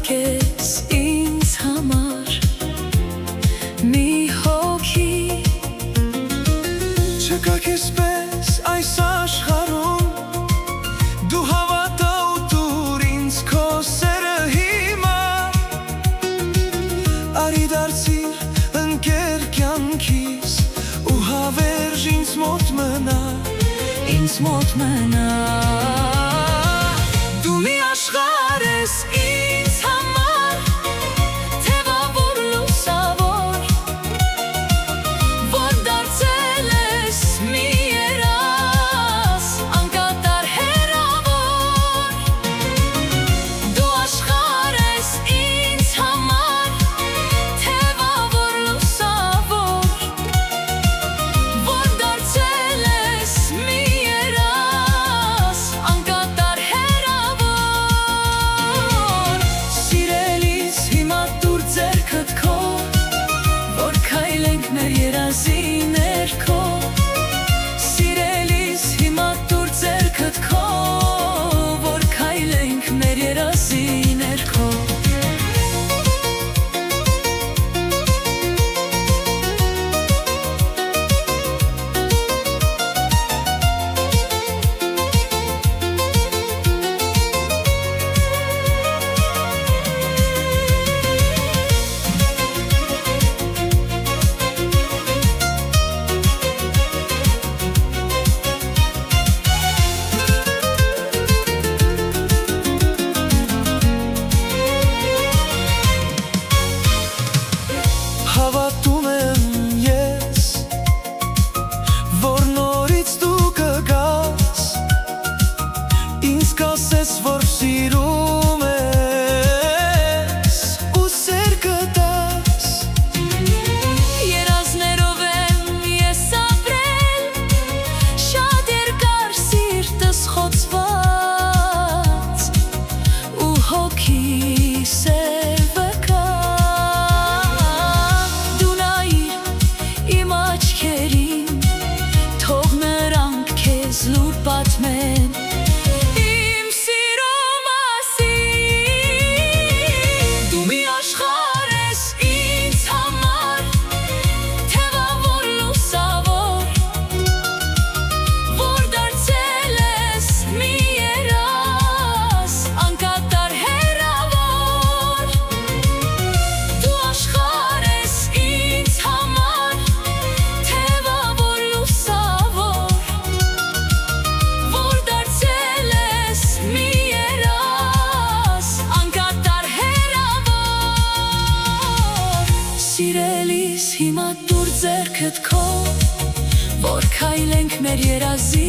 Հատիկ ես ինձ համար մի հոգի Չկա քեզ պես այս աշխարհում Դու հավատա ու տուր ինձ քո սերը հիմա Արի դարձիր ընկեր կյանքիս ու հավերժ ինձ մոտ մնա Դու մի աշխարհ ես ինձ համար թևավոր լուսավոր Որ դարձել ես մի երաս անկատար հեռավոր Դու աշխարհ ես ինձ համար թևավոր լուսավոր Որ դարձել ես մի երաս անկատար հեռավոր Սիրելիս հիմա տուր ձեռքդ քո Որ քայլենք մեր երազի ներքո Սիրելիս հիմա տուր ձեռքդ քո Որ քայլենք մեր երազի ներքո Հավատում եմ ես, որ նորից դու կգաս Ինձ կասես, որ սիրում ես ու սեր կտաս Երազներով եմ ես ապրել Շատ երկար սիրտս խոցված Ու հոգիս է վկա Դու նայիր իմ աչքերին Թող նրանք քեզ լուր պատմեն Իմ սիրո մասին Դու մի աշխարհ ես ինձ համար թևավոր լուսավոր Որ դարձել ես մի երաս անկատար հեռավոր Դու աշխարհ ես ինձ համար թևավոր լուսավոր Որ դարձել ես մի երաս անկատար հեռավոր Սիրելիս հիմա տուր ձեռքդ քո Որ քայլենք մեր երազի